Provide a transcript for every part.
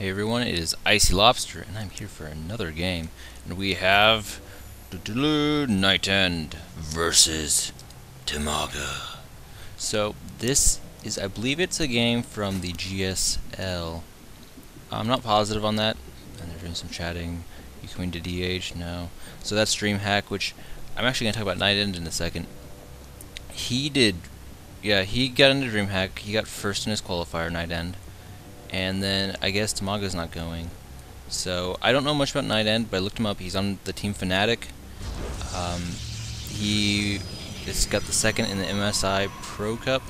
Hey everyone, it is Icylobster, and I'm here for another game. And we have NightEnD versus DIMAGA. So this is, I believe it's a game from the GSL. I'm not positive on that. And they're doing some chatting. You coming to DH? No. So that's DreamHack, which I'm actually going to talk about NightEnD in a second. He got into DreamHack. He got first in his qualifier, NightEnD. And then I guess DIMAGA's not going. So I don't know much about NightEnD, but I looked him up. He's on the Team Fnatic. He has got the second in the MSI Pro Cup.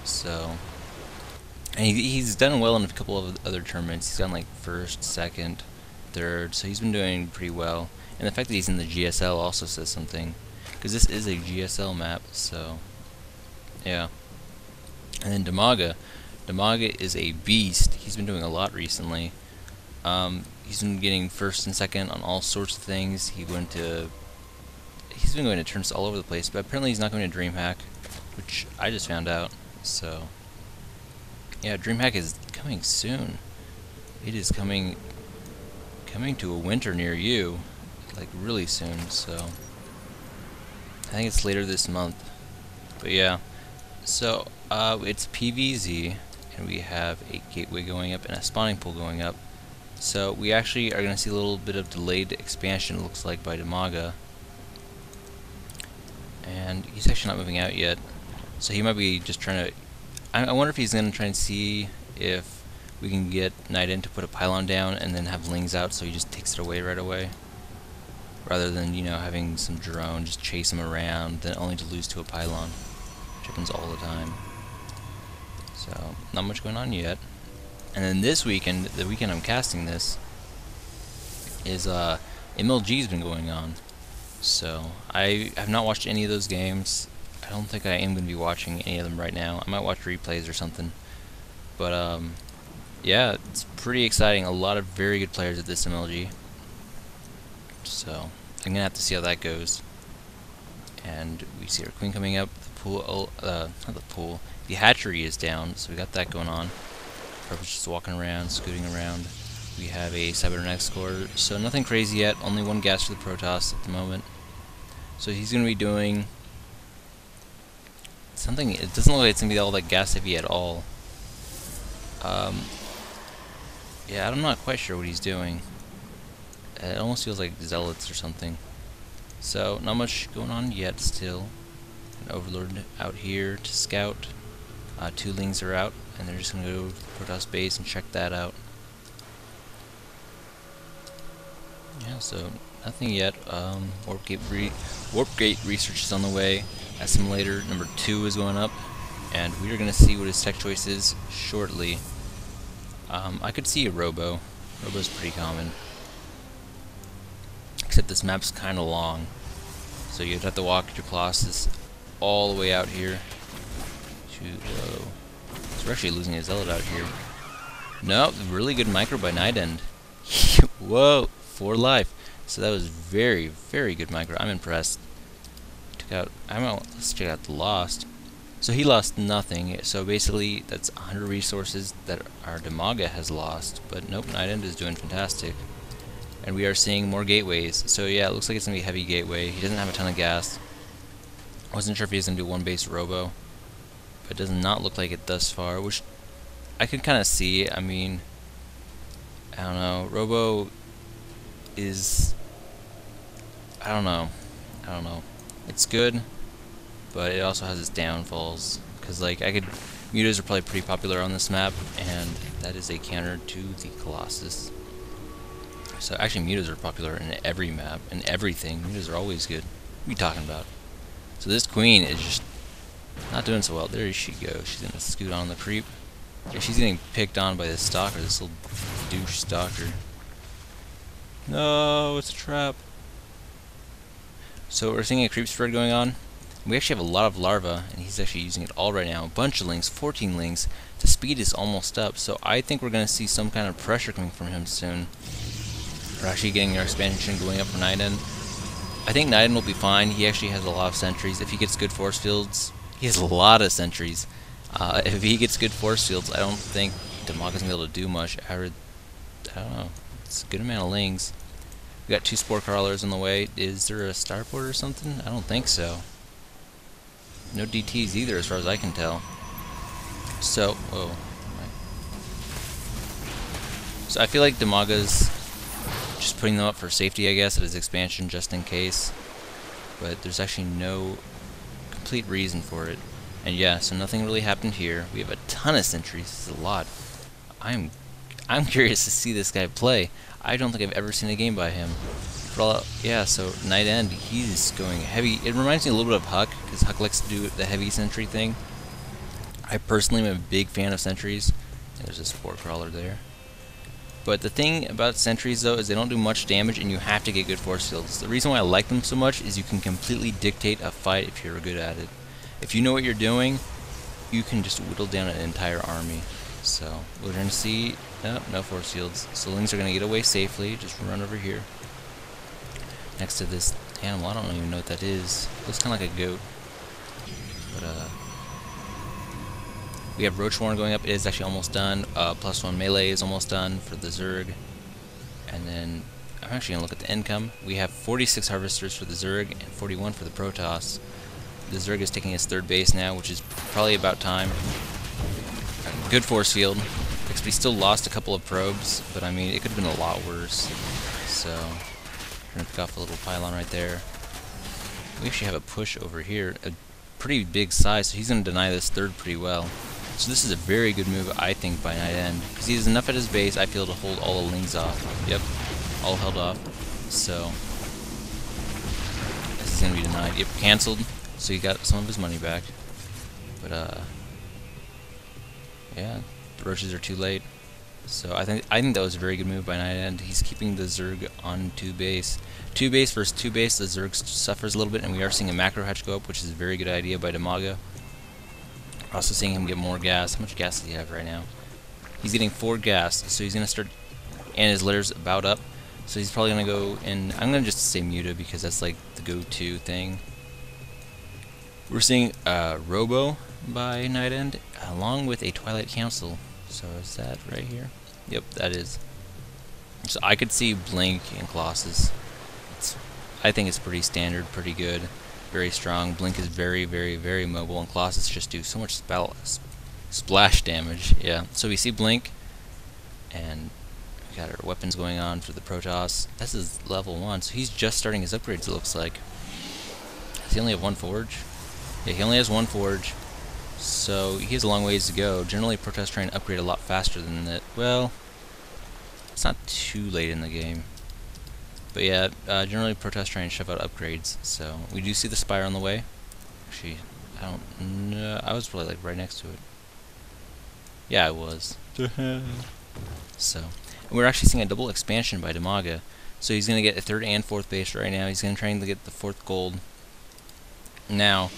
So, and he's done well in a couple of other tournaments. He's gotten like first, second, third. So he's been doing pretty well. And the fact that he's in the GSL also says something, because this is a GSL map. So yeah. And then DIMAGA is a beast. He's been doing a lot recently. He's been getting first and second on all sorts of things. He's been going to tournaments all over the place, but apparently he's not going to DreamHack, which I just found out. So yeah, DreamHack is coming soon. It is coming to a winter near you, like really soon. So I think it's later this month. But yeah, so it's PVZ. And we have a gateway going up and a spawning pool going up. So we actually are going to see a little bit of delayed expansion, it looks like, by DIMAGA. And he's actually not moving out yet. So he might be just trying to... I wonder if he's going to try and see if we can get NightEnD to put a pylon down and then have Lings out so he just takes it away right away. Rather than, you know, having some drone just chase him around, then only to lose to a pylon. Which happens all the time. So, not much going on yet. And then this weekend, the weekend I'm casting this, is MLG's been going on. So, I have not watched any of those games. I don't think I am going to be watching any of them right now. I might watch replays or something. But, yeah, it's pretty exciting. A lot of very good players at this MLG. So, I'm going to have to see how that goes. And we see our queen coming up. The pool, not the pool. The hatchery is down, so we got that going on. Purple's just walking around, scooting around. We have a cybernetic score, so nothing crazy yet. Only one gas for the Protoss at the moment. So he's going to be doing something. It doesn't look like it's going to be all that gas heavy at all. Yeah, I'm not quite sure what he's doing. It almost feels like zealots or something. So not much going on yet still. An overlord out here to scout. 2 Lings are out, and they're just going to go to the Protoss base and check that out. Yeah, so nothing yet. Warp gate research is on the way. Assimilator number 2 is going up, and we are going to see what his tech choice is shortly. I could see a Robo. Robo's pretty common. Except this map's kind of long. So you'd have to walk your Colossus all the way out here. Whoa. So we're actually losing a zealot out here. No, really good micro by NightEnD. Whoa, 4 life. So that was very, very good micro. I'm impressed. Let's check out the lost. So he lost nothing. So basically, that's 100 resources that our DIMAGA has lost. But nope, NightEnD is doing fantastic. And we are seeing more gateways. So yeah, it looks like it's going to be a heavy gateway. He doesn't have a ton of gas. I wasn't sure if he was going to do 1 base robo. But it does not look like it thus far, which I could kind of see. I mean, I don't know. Robo is... I don't know. It's good, but it also has its downfalls. Because, like, mutas are probably pretty popular on this map, and that is a counter to the Colossus. So, actually, mutas are popular in every map, and everything. Mutas are always good. What are you talking about? So, this queen is just not doing so well. There she goes. She's gonna scoot on the creep. Yeah, she's getting picked on by this stalker, this little douche stalker. No, it's a trap. So we're seeing a creep spread going on. We actually have a lot of larva, and he's actually using it all right now. A bunch of Lings, 14 Lings. The speed is almost up, so I think we're gonna see some kind of pressure coming from him soon. We're actually getting our expansion going up for NightEnD. I think NightEnD will be fine. He actually has a lot of sentries. If he gets good force fields, he has a lot of sentries. If he gets good force fields, I don't think DIMAGA's going to be able to do much. I don't know. It's a good amount of lings. We got 2 spore crawlers on the way. Is there a starport or something? I don't think so. No DTs either, as far as I can tell. So, whoa. So I feel like DIMAGA's just putting them up for safety, I guess, at his expansion, just in case. But there's actually no complete reason for it. And yeah, so nothing really happened here. We have a ton of sentries. This is a lot. I'm curious to see this guy play. I don't think I've ever seen a game by him. Yeah, so NightEnD, he's going heavy. It reminds me a little bit of Huck, because Huck likes to do the heavy sentry thing. I personally am a big fan of sentries. There's a spore crawler there. But the thing about sentries, though, is they don't do much damage, and you have to get good force fields. The reason why I like them so much is you can completely dictate a fight if you're good at it. If you know what you're doing, you can just whittle down an entire army. So we're going to see no force fields. So lings are going to get away safely. Just run over here. Next to this animal, I don't even know what that is. Looks kind of like a goat. But we have Roach Warren going up. It is actually almost done. +1 melee is almost done for the Zerg. And then I'm actually going to look at the income. We have 46 harvesters for the Zerg and 41 for the Protoss. The Zerg is taking his 3rd base now, which is probably about time. Good force field. We still lost a couple of probes, but I mean, it could have been a lot worse. So, we're going to pick off a little pylon right there. We actually have a push over here, a pretty big size, so he's going to deny this 3rd pretty well. So this is a very good move, I think, by NightEnD, because he has enough at his base, I feel, to hold all the lings off. Yep, all held off. So, this is going to be denied. Yep, cancelled, so he got some of his money back. But, yeah, the roaches are too late. So I think that was a very good move by NightEnD. He's keeping the Zerg on 2 base. 2 base versus 2 base, the Zerg suffers a little bit, and we are seeing a macro hatch go up, which is a very good idea by DIMAGA. Also seeing him get more gas. How much gas does he have right now? He's getting 4 gas, so he's going to start, and his litter's about up. So he's probably going to go in, I'm going to just say Muta because that's like the go-to thing. We're seeing Robo by NightEnD, along with a Twilight Council. So is that right here? Yep, that is. So I could see Blink and Colossus. I think it's pretty standard, pretty good, very strong. Blink is very, very, very mobile, and Colossus just do so much splash damage. Yeah, so we see Blink, and we got our weapons going on for the Protoss. This is level 1, so he's just starting his upgrades, it looks like. Does he only have 1 forge? Yeah, he only has 1 forge. So he has a long ways to go. Generally, Protoss try and upgrade a lot faster than that. Well, it's not too late in the game. But yeah, generally Protoss try and shove out upgrades. So we do see the Spire on the way. Actually, I don't know. I was probably like right next to it. Yeah, I was. So we're actually seeing a double expansion by DIMAGA. So he's going to get a 3rd and 4th base right now. He's going to try and get the 4th gold. Now,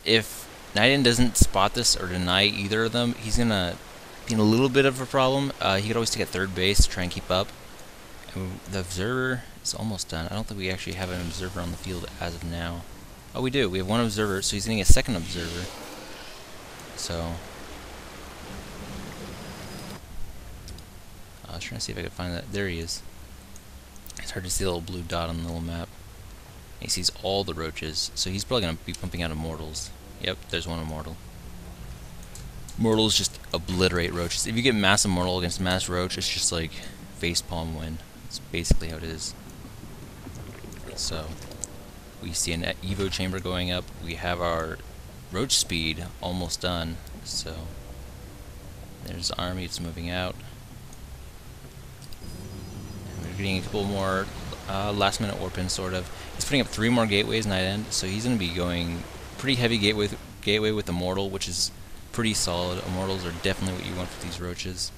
if NightEnD doesn't spot this or deny either of them, he's going to be in a little bit of a problem. He could always take a 3rd base to try and keep up. And the observer is almost done. I don't think we actually have an observer on the field as of now. Oh, we do. We have 1 observer, so he's getting a 2nd observer. So I was trying to see if I could find that. There he is. It's hard to see the little blue dot on the little map. He sees all the roaches, so he's probably going to be pumping out immortals. Yep, there's 1 immortal. Immortals just obliterate roaches. If you get mass immortal against mass roach, it's just like facepalm win. That's basically how it is. So we see an Evo chamber going up. We have our roach speed almost done. So there's the army. It's moving out. And we're getting a couple more last-minute warp in, sort of. He's putting up 3 more gateways NightEnD, so he's going to be going pretty heavy gateway with Immortal, which is pretty solid. Immortals are definitely what you want for these roaches.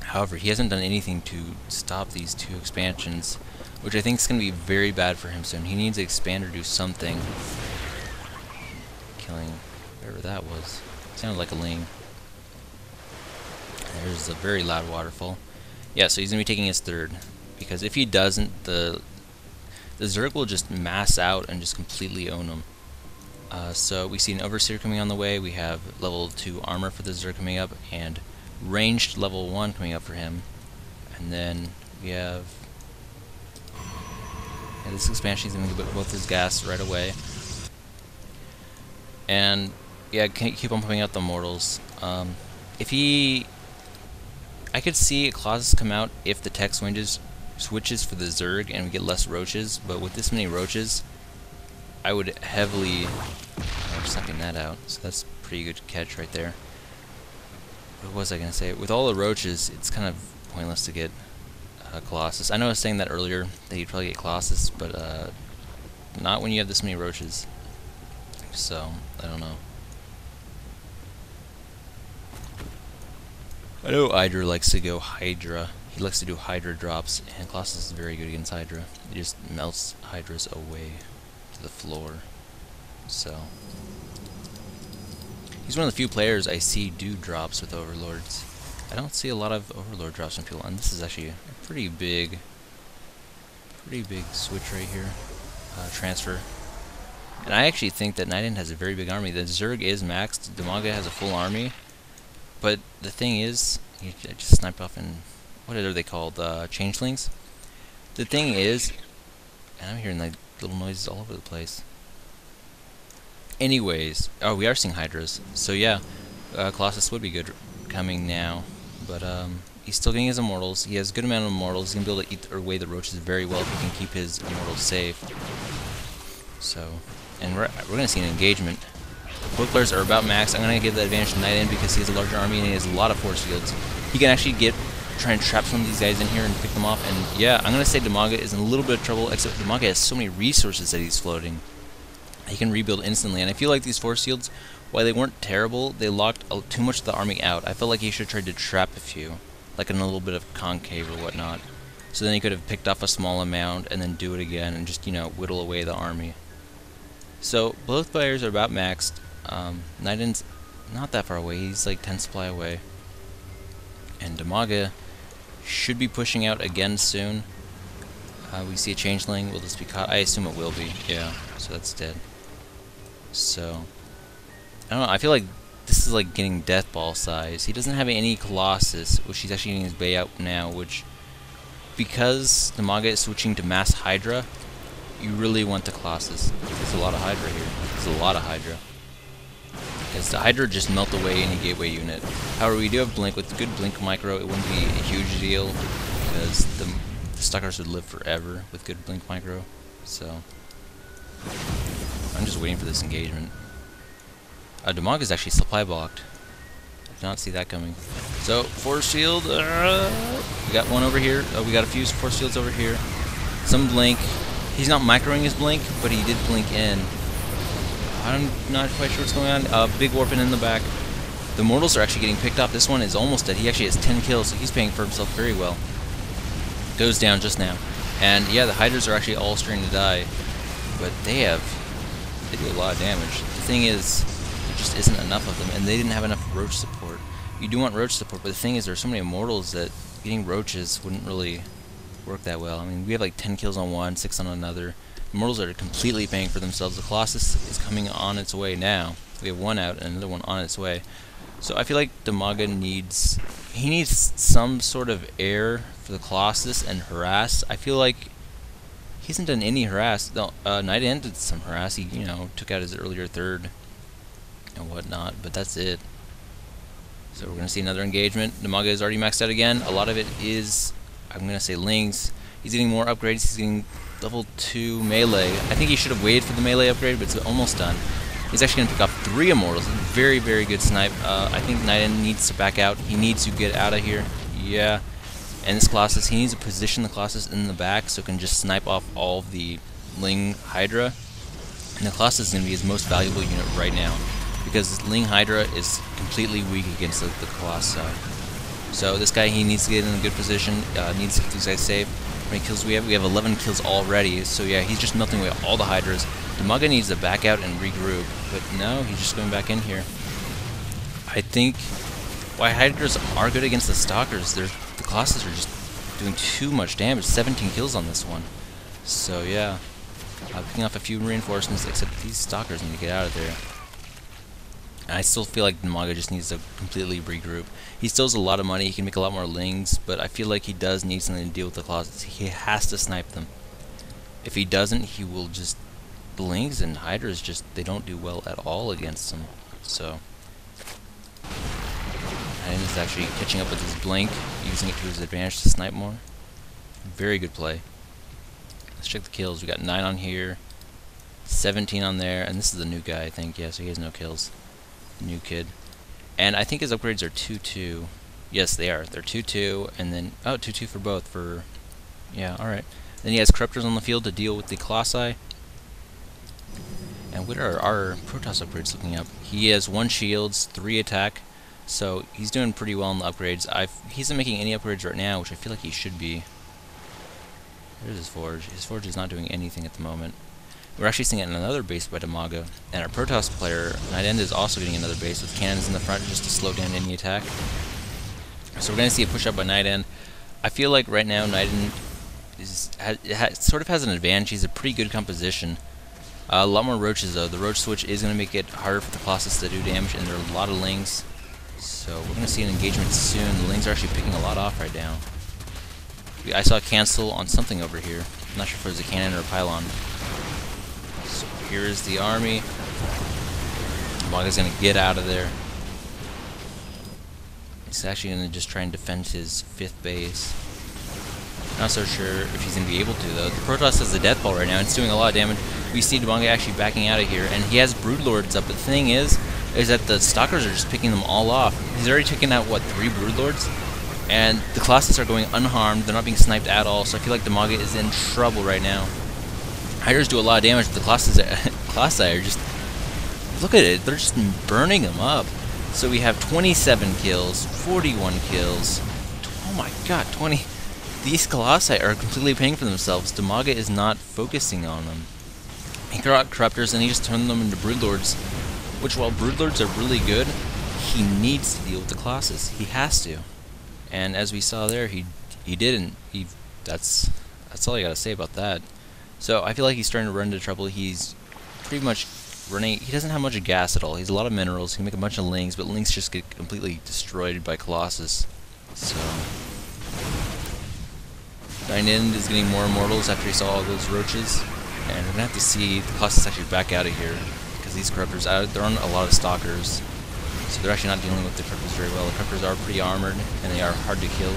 However, he hasn't done anything to stop these 2 expansions, which I think is going to be very bad for him soon. He needs to expand or do something. Killing whatever that was. Sounded like a ling. There's a very loud waterfall. Yeah, so he's going to be taking his 3rd. Because if he doesn't, the Zerg will just mass out and just completely own him. So we see an Overseer coming on the way. We have level 2 armor for the Zerg coming up, and ranged level 1 coming up for him. And then we have this expansion. He's going to get both his gas right away. And yeah, keep on pumping out the mortals. If he... I could see a Colossus come out if the tech switches for the Zerg and we get less roaches, but with this many roaches, I would heavily... I'm sucking that out, so that's a pretty good catch right there. What was I going to say? With all the roaches, it's kind of pointless to get Colossus. I know I was saying that earlier, that you'd probably get Colossus, but not when you have this many roaches. So, I don't know. I know Hydra likes to go Hydra. He likes to do Hydra drops, and Colossus is very good against Hydra. He just melts Hydras away to the floor. So, he's one of the few players I see do drops with Overlords. I don't see a lot of Overlord drops from people, and this is actually a pretty big switch right here. Transfer. And I actually think that NightEnD has a very big army. The Zerg is maxed. DIMAGA has a full army. But the thing is, I just sniped off in, what are they called? Changelings? The thing is, and I'm hearing like little noises all over the place. Anyways, oh, we are seeing Hydras. So yeah, Colossus would be good coming now. But he's still getting his immortals. He has a good amount of immortals. He's going to be able to eat away the roaches very well if he can keep his immortals safe. So, and we're going to see an engagement. Both players are about max. I'm going to give the advantage to NightEnD because he has a larger army and he has a lot of force fields. He can actually try and trap some of these guys in here and pick them off. And yeah, I'm going to say DIMAGA is in a little bit of trouble, except DIMAGA has so many resources that he's floating. He can rebuild instantly, and I feel like these force fields, while they weren't terrible, they locked too much of the army out. I felt like he should have tried to trap a few, like in a little bit of concave or whatnot. So then he could have picked off a small amount and then do it again and just, you know, whittle away the army. So both players are about maxed. NightEnd's not that far away. He's like 10 supply away. And DIMAGA should be pushing out again soon. We see a changeling. Will this be caught? I assume it will be. Yeah, so that's dead. So, I don't know. I feel like this is like getting death ball size. He doesn't have any Colossus, which he's actually getting his way out now, which, because DIMAGA is switching to mass Hydra, you really want the Colossus. There's a lot of Hydra here. There's a lot of Hydra. Because the Hydra just melt away any gateway unit. However, we do have Blink. With good Blink micro, it wouldn't be a huge deal, because the Stalkers would live forever with good Blink micro. So, I'm just waiting for this engagement. DIMAGA is actually supply blocked. I did not see that coming. So, force field. We got one over here. We got a few force fields over here. Some Blink. He's not microing his Blink, but he did Blink in. I'm not quite sure what's going on. Big Orphan in the back. The mortals are actually getting picked up. This one is almost dead. He actually has 10 kills, so he's paying for himself very well. Goes down just now. And yeah, the Hydras are actually all starting to die. But they do a lot of damage. The thing is, there just isn't enough of them, and they didn't have enough roach support. You do want roach support, but the thing is, there's so many immortals that getting roaches wouldn't really work that well. I mean, we have like 10 kills on one, 6 on another. Immortals are completely paying for themselves. The Colossus is coming on its way now. We have one out and another one on its way. So I feel like DIMAGA needs some sort of air for the Colossus and harass. I feel like he hasn't done any harass. No, NightEnD did some harass. He, you know, took out his earlier third and whatnot, but that's it. So we're going to see another engagement. DIMAGA is already maxed out again. A lot of it is, I'm going to say, Lings. He's getting more upgrades. He's getting level 2 melee. I think he should have waited for the melee upgrade, but it's almost done. He's actually going to pick off 3 immortals. Very, very good snipe. I think NightEnD needs to back out. He needs to get out of here. Yeah. And this Colossus, he needs to position the Colossus in the back so it can just snipe off all of the Ling Hydra. And the Colossus is going to be his most valuable unit right now, because Ling Hydra is completely weak against the Colossi. So this guy, he needs to get in a good position, needs to keep these guys safe. How many kills we have? We have 11 kills already, so yeah, he's just melting away all the Hydras. DIMAGA needs to back out and regroup, but no, he's just going back in here. I think why Hydras are good against the Stalkers, the Colossus are just doing too much damage. 17 kills on this one. So yeah, picking off a few reinforcements, except these Stalkers need to get out of there. And I still feel like DIMAGA just needs to completely regroup. He still has a lot of money, he can make a lot more lings, but I feel like he does need something to deal with the closets. He has to snipe them. If he doesn't, he will just... The lings and hydras just, they don't do well at all against him. So... And he's actually catching up with his blink, using it to his advantage to snipe more. Very good play. Let's check the kills. We got 9 on here, 17 on there, and this is the new guy, I think. Yeah, so he has no kills. New kid. And I think his upgrades are 2-2. Yes, they are. They're 2-2, and then... Oh, 2-2 for both. For... Yeah, alright. Then he has Corruptors on the field to deal with the Colossi. And what are our Protoss upgrades looking up? He has 1 shields, 3 attack, so he's doing pretty well in the upgrades. He isn't making any upgrades right now, which I feel like he should be. There's his Forge. His Forge is not doing anything at the moment. We're actually seeing another base by DIMAGA, and our Protoss player, NightEnD, is also getting another base with cannons in the front just to slow down any attack. So we're going to see a push up by NightEnD. I feel like right now NightEnD sort of has an advantage. He's a pretty good composition. A lot more roaches though. The roach switch is going to make it harder for the Colossus to do damage, and there are a lot of lings. So we're going to see an engagement soon. The lings are actually picking a lot off right now. I saw a cancel on something over here. I'm not sure if it was a cannon or a pylon. So here is the army. DIMAGA's going to get out of there. He's actually going to just try and defend his 5th base. Not so sure if he's going to be able to though. The Protoss has the death ball right now. It's doing a lot of damage. We see DIMAGA actually backing out of here, and he has Broodlords up. But the thing is that the Stalkers are just picking them all off. He's already taken out, what, 3 Broodlords? And the Colossus are going unharmed. They're not being sniped at all, so I feel like DIMAGA is in trouble right now. Hydras do a lot of damage, but the Colossi are just... Look at it, they're just burning them up. So we have 27 kills, 41 kills. Oh my god, 20... These Colossi are completely paying for themselves. DIMAGA is not focusing on them. He threw out Corruptors and he just turned them into Broodlords, which, while Broodlords are really good, he needs to deal with the Colossus. He has to. And as we saw there, he didn't. That's all I gotta say about that. So I feel like he's starting to run into trouble. He's pretty much running... He doesn't have much of gas at all. He's a lot of minerals. He can make a bunch of lings, but lings just get completely destroyed by Colossus. So... NightEnD is getting more immortals after he saw all those roaches, and we're gonna have to see the Colossus actually back out of here, because these Corruptors, they're on a lot of Stalkers, so they're actually not dealing with the Corruptors very well. The Corruptors are pretty armored, and they are hard to kill.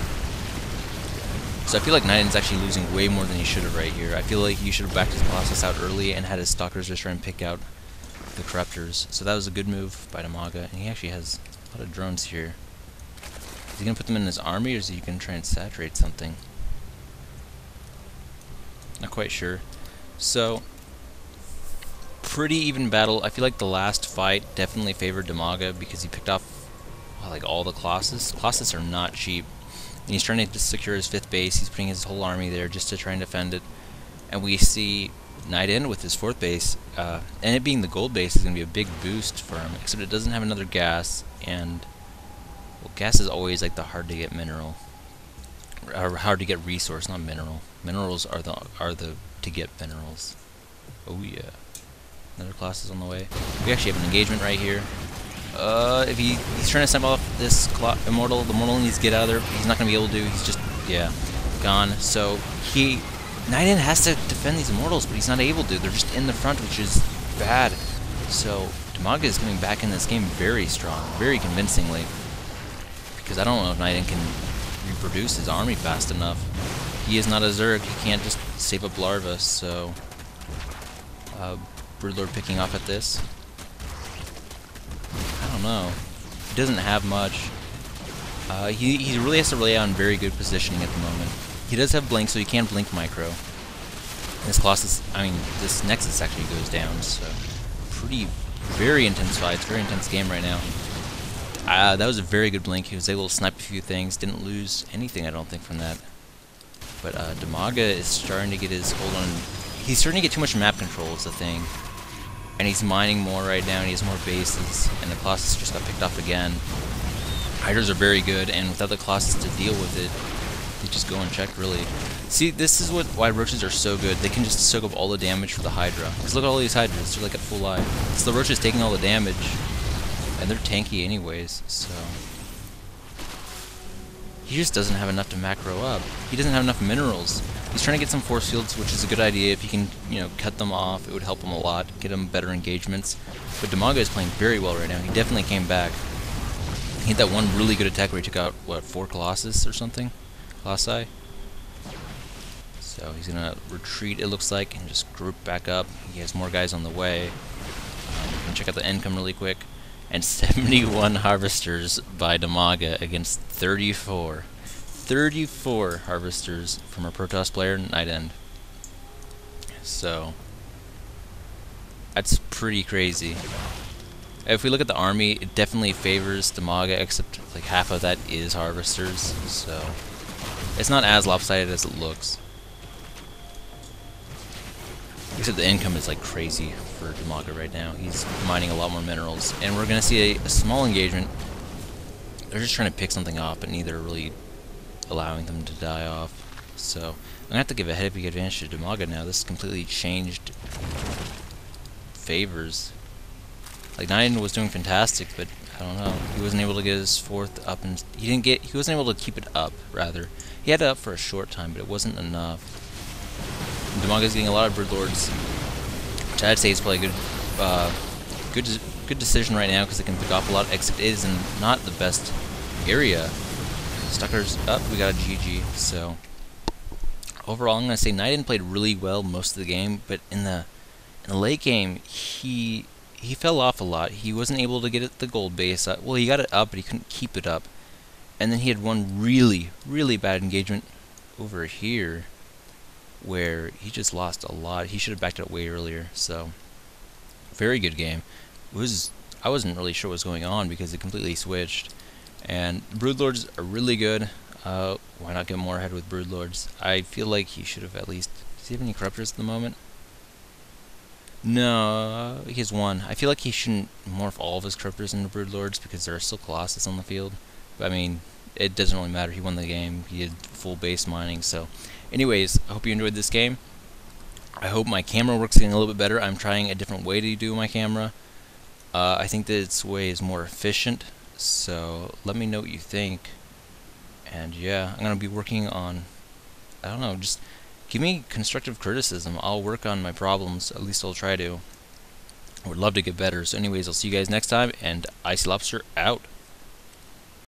So I feel like NightEnd's actually losing way more than he should have right here. I feel like he should have backed his Colossus out early and had his Stalkers just try and pick out the Corruptors. So that was a good move by DIMAGA, and he actually has a lot of drones here. Is he gonna put them in his army, or is he gonna try and saturate something? Not quite sure. So, pretty even battle. I feel like the last fight definitely favored DIMAGA because he picked off, well, like, all the Colossus. Colossus are not cheap. And he's trying to secure his 5th base. He's putting his whole army there just to try and defend it. And we see NightEnD with his 4th base. And it being the gold base is going to be a big boost for him. Except it doesn't have another gas. And, well, gas is always like the hard to get mineral. Or hard to get resource, not mineral. Minerals are the to get minerals. Oh yeah. Another class is on the way. We actually have an engagement right here. If he's trying to snipe off this immortal, the immortal needs to get out of there. He's not gonna be able to. He's just, yeah, gone. So NightEnD has to defend these immortals, but he's not able to. They're just in the front, which is bad. So DIMAGA is coming back in this game very strong, very convincingly. Because I don't know if NightEnD can reproduce his army fast enough. He is not a Zerg. He can't just save up larva. So Broodlord picking off at this. I don't know. He doesn't have much. He really has to rely on very good positioning at the moment. He does have blink, so he can blink micro. And this Colossus, this Nexus actually goes down, so very intense fights, very intense game right now. That was a very good blink. He was able to snipe a few things, didn't lose anything, I don't think, from that. But DIMAGA is starting to get his hold on. He's starting to get too much map control is the thing. And he's mining more right now, and he has more bases, and the Colossus just got picked off again. Hydras are very good, and without the Colossus to deal with it, they just go unchecked, really. See, this is why roaches are so good. They can just soak up all the damage for the Hydra. Because look at all these Hydras, they're like at full life. It's the roaches taking all the damage. And they're tanky anyways, so... He just doesn't have enough to macro up. He doesn't have enough minerals. He's trying to get some force fields, which is a good idea. If he can, you know, cut them off, it would help him a lot, get him better engagements. But DIMAGA is playing very well right now. He definitely came back. He had that one really good attack where he took out, what, 4 Colossus or something? Colossi? So he's going to retreat, it looks like, and just group back up. He has more guys on the way. You can check out the income really quick. And 71 harvesters by DIMAGA against 34. 34 harvesters from a Protoss player, NightEnD. So, that's pretty crazy. If we look at the army, it definitely favors DIMAGA, except like half of that is harvesters. So, it's not as lopsided as it looks. Except the income is like crazy for DIMAGA right now. He's mining a lot more minerals. And we're going to see a small engagement. They're just trying to pick something off, but neither really allowing them to die off. So I'm going to have to give a heavy advantage to DIMAGA now. This completely changed favors. Like, NightEnD was doing fantastic, but I don't know. He wasn't able to get his 4th up, and he wasn't able to keep it up, rather. He had it up for a short time, but it wasn't enough. DIMAGA's getting a lot of Broodlords, which I'd say is probably a good decision right now because they can pick off a lot. Except it is in not the best area. Stucker's up. We got a GG. So overall, I'm gonna say NightEnD played really well most of the game, but in the late game, he fell off a lot. He wasn't able to get the gold base up. Well, he got it up, but he couldn't keep it up. And then he had one really bad engagement over here, where he just lost a lot. He should have backed it up way earlier. So, very good game. I wasn't really sure what was going on because it completely switched. And Broodlords are really good. Why not get more ahead with Broodlords? I feel like he should have at least... Does he have any Corruptors at the moment? No, he has 1. I feel like he shouldn't morph all of his Corruptors into Broodlords because there are still Colossus on the field. But, I mean, it doesn't really matter. He won the game. He had full base mining, so... Anyways, I hope you enjoyed this game. I hope my camera works getting a little bit better. I'm trying a different way to do my camera. I think this way is more efficient, so let me know what you think. And yeah, I'm going to be working on, I don't know, just give me constructive criticism. I'll work on my problems, at least I'll try to. I would love to get better. So anyways, I'll see you guys next time, and Icylobster out.